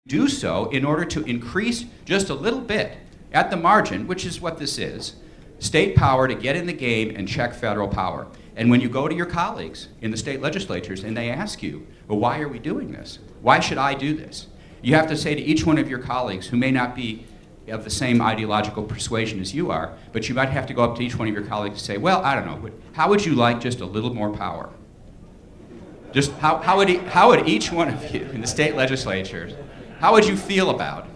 do so in order to increase just a little bit at the margin, which is what this is, state power to get in the game and check federal power. And when you go to your colleagues in the state legislatures and they ask you, well, why are we doing this? Why should I do this? You have to say to each one of your colleagues, who may not be of the same ideological persuasion as you are, but you might have to go up to each one of your colleagues and say, well, I don't know, how would you like just a little more power? Just how would each one of you in the state legislatures, how would you feel about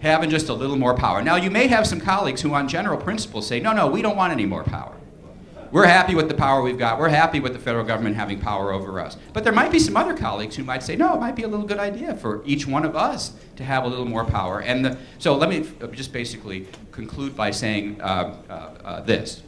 having just a little more power? Now, you may have some colleagues who on general principles say, no, we don't want any more power. We're happy with the power we've got. We're happy with the federal government having power over us. But there might be some other colleagues who might say, no, it might be a little good idea for each one of us to have a little more power. And so let me just basically conclude by saying this.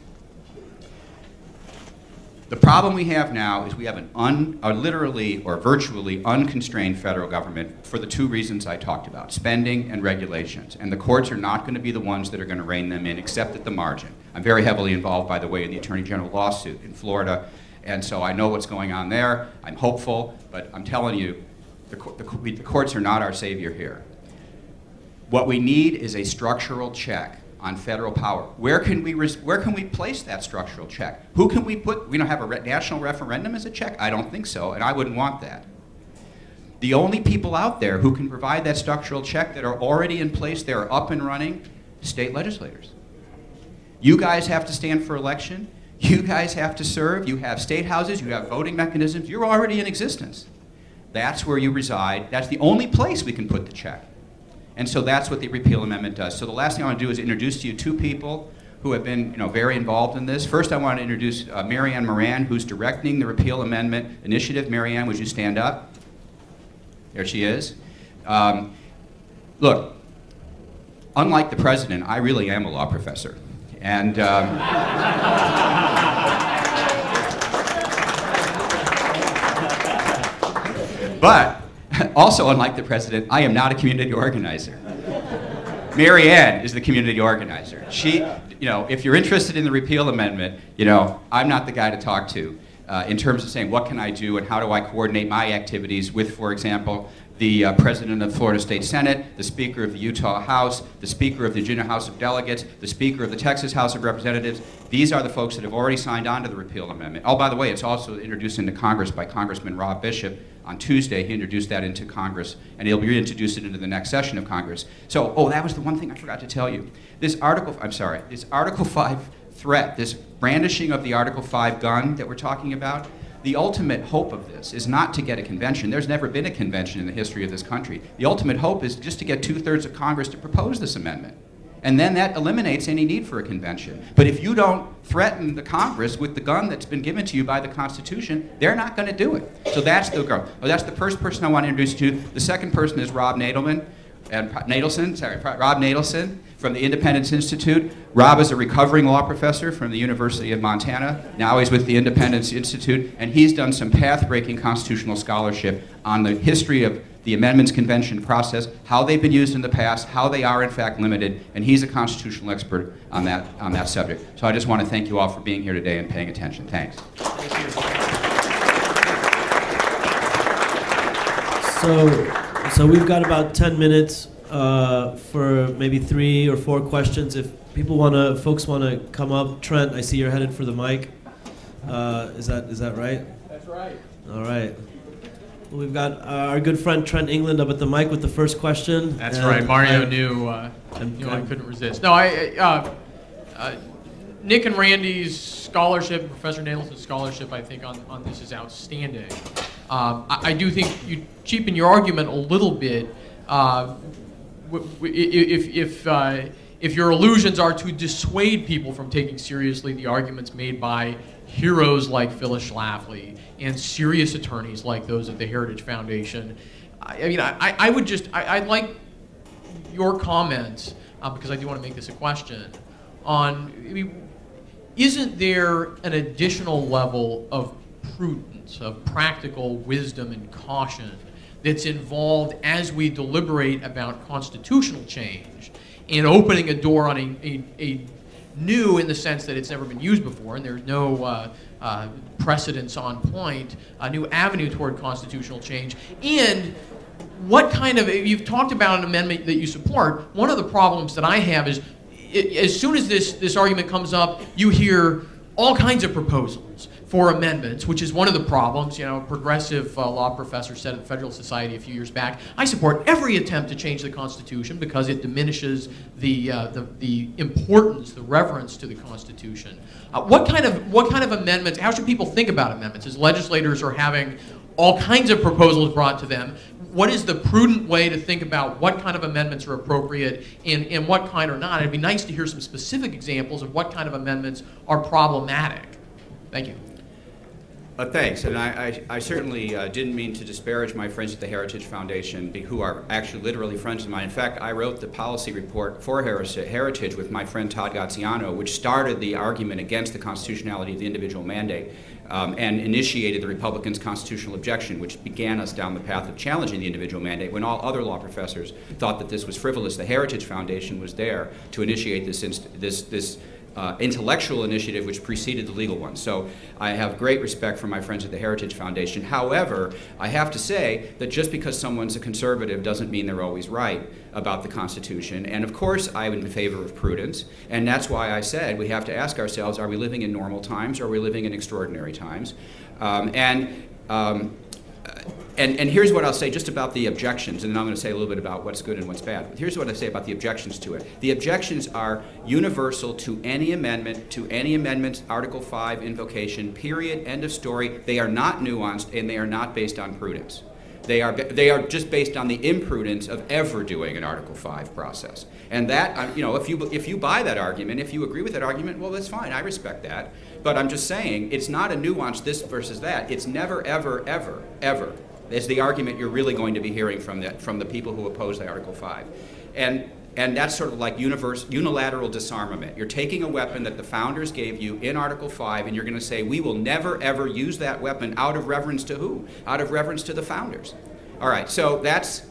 The problem we have now is we have a literally or virtually unconstrained federal government for the two reasons I talked about, spending and regulations. And the courts are not going to be the ones that are going to rein them in, except at the margin. I'm very heavily involved, by the way, in the Attorney General lawsuit in Florida, and so I know what's going on there. I'm hopeful, but I'm telling you, the courts are not our savior here. What we need is a structural check on federal power. Where can we place that structural check? Who can we put? We don't have a national referendum as a check? I don't think so, and I wouldn't want that. The only people out there who can provide that structural check that are already in place, they're up and running, state legislators. You guys have to stand for election. You guys have to serve. You have state houses. You have voting mechanisms. You're already in existence. That's where you reside. That's the only place we can put the check. And so that's what the repeal amendment does. So the last thing I want to do is introduce to you two people who have been very involved in this. First, I want to introduce Marianne Moran, who's directing the repeal amendment initiative. Marianne, would you stand up? There she is. Look, unlike the president, I really am a law professor. And but also, unlike the president, I am not a community organizer. Marianne is the community organizer. She, if you're interested in the repeal amendment, I'm not the guy to talk to in terms of saying what can I do and how do I coordinate my activities with, for example, the president of the Florida State Senate, the speaker of the Utah House, the speaker of the Virginia House of Delegates, the speaker of the Texas House of Representatives. These are the folks that have already signed on to the repeal amendment. Oh, by the way, it's also introduced into Congress by Congressman Rob Bishop. On Tuesday, he introduced that into Congress, and he'll reintroduce it into the next session of Congress. So, that was the one thing I forgot to tell you. This Article 5 threat, this brandishing of the Article 5 gun that we're talking about, the ultimate hope of this is not to get a convention. There's never been a convention in the history of this country. The ultimate hope is just to get 2/3 of Congress to propose this amendment. And then that eliminates any need for a convention. But if you don't threaten the Congress with the gun that's been given to you by the Constitution, they're not going to do it. So that's the girl. That's the first person I want to introduce you to. The second person is Rob Nadelson from the Independence Institute. Rob is a recovering law professor from the University of Montana. Now he's with the Independence Institute, and he's done some path-breaking constitutional scholarship on the history of the Amendments Convention process, how they've been used in the past, how they are in fact limited, and he's a constitutional expert on that subject. So I just want to thank you all for being here today and paying attention. Thanks. Thank you. So we've got about 10 minutes for maybe 3 or 4 questions. If folks want to come up, Trent, I see you're headed for the mic. Is that right? That's right. All right. Well, we've got our good friend Trent England up at the mic with the first question. That's right. Mario knew I couldn't resist. No, Nick and Randy's scholarship, Professor Nadelson's scholarship, I think on this is outstanding. I do think you cheapen your argument a little bit if your illusions are to dissuade people from taking seriously the arguments made by heroes like Phyllis Schlafly and serious attorneys like those at the Heritage Foundation. I'd like your comments, because I do want to make this a question, isn't there an additional level of prudence, of practical wisdom and caution that's involved as we deliberate about constitutional change and opening a door on a new, in the sense that it's never been used before and there's no precedence on point, a new avenue toward constitutional change, and what kind of, you've talked about an amendment that you support. One of the problems that I have is, as soon as this argument comes up, you hear all kinds of proposals for amendments, which is one of the problems. You know, a progressive law professor said at the Federalist Society a few years back, I support every attempt to change the Constitution because it diminishes the importance, the reverence to the Constitution. What kind of amendments, how should people think about amendments as legislators are having all kinds of proposals brought to them? What is the prudent way to think about what kind of amendments are appropriate and what kind are not? It'd be nice to hear some specific examples of what kind of amendments are problematic. Thank you. Thanks, and I certainly didn't mean to disparage my friends at the Heritage Foundation, who are actually literally friends of mine. In fact, I wrote the policy report for Heritage with my friend Todd Gaziano, which started the argument against the constitutionality of the individual mandate and initiated the Republicans' constitutional objection, which began us down the path of challenging the individual mandate when all other law professors thought that this was frivolous. The Heritage Foundation was there to initiate this intellectual initiative which preceded the legal one. So I have great respect for my friends at the Heritage Foundation. However, I have to say that just because someone's a conservative doesn't mean they're always right about the Constitution. And of course, I'm in favor of prudence. And that's why I said we have to ask ourselves, are we living in normal times or are we living in extraordinary times? And here's what I'll say just about the objections, and then I'm going to say a little bit about what's good and what's bad. Here's what I say about the objections to it. The objections are universal to any amendment, Article 5 invocation, period, end of story. They are not nuanced, and they are not based on prudence. They are just based on the imprudence of ever doing an Article 5 process. And that, you know, if you buy that argument, if you agree with that argument, well, that's fine. I respect that. But I'm just saying, it's not a nuance this versus that. It's never, ever, ever, ever is the argument you're really going to be hearing from the people who oppose the Article 5. And that's sort of like unilateral disarmament. You're taking a weapon that the founders gave you in Article 5, and you're going to say, we will never, ever use that weapon out of reverence to who? Out of reverence to the founders. All right, so that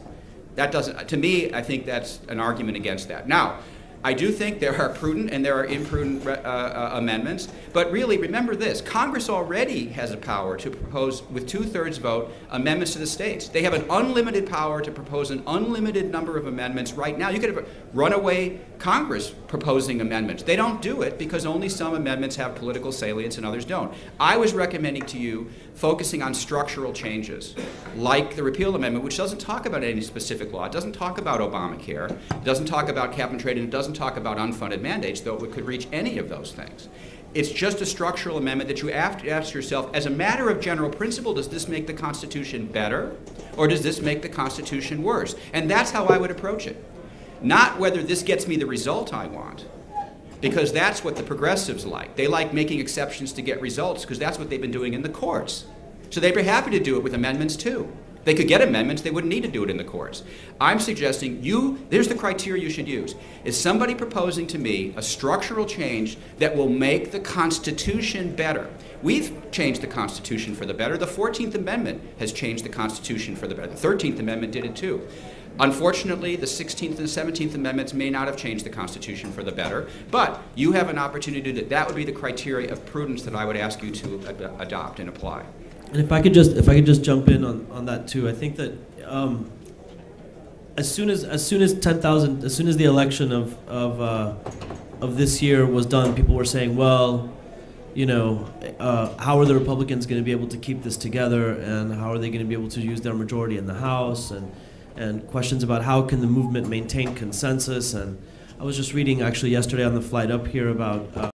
doesn't, to me, I think that's an argument against that. Now, I do think there are prudent and there are imprudent amendments, but really remember this, Congress already has a power to propose, with 2/3 vote, amendments to the states. They have an unlimited power to propose an unlimited number of amendments right now. You could have a runaway Congress proposing amendments. They don't do it because only some amendments have political salience and others don't. I was recommending to you focusing on structural changes, like the repeal amendment, which doesn't talk about any specific law. It doesn't talk about Obamacare. It doesn't talk about cap and trade, and it doesn't talk about unfunded mandates, though it could reach any of those things. It's just a structural amendment that you have to ask yourself, as a matter of general principle, does this make the Constitution better, or does this make the Constitution worse? And that's how I would approach it. Not whether this gets me the result I want, because that's what the progressives like. They like making exceptions to get results because that's what they've been doing in the courts. So they'd be happy to do it with amendments too. They could get amendments, they wouldn't need to do it in the courts. I'm suggesting there's the criteria you should use. Is somebody proposing to me a structural change that will make the Constitution better? We've changed the Constitution for the better. The 14th Amendment has changed the Constitution for the better. The 13th Amendment did it too. Unfortunately, the 16th and 17th Amendments may not have changed the Constitution for the better, but you have an opportunity to do that. That would be the criteria of prudence that I would ask you to adopt and apply. And if I could just jump in on that too, I think that as soon as the election of this year was done, people were saying, well, you know, how are the Republicans going to be able to keep this together, and how are they going to be able to use their majority in the House, and questions about how can the movement maintain consensus. And I was just reading actually yesterday on the flight up here about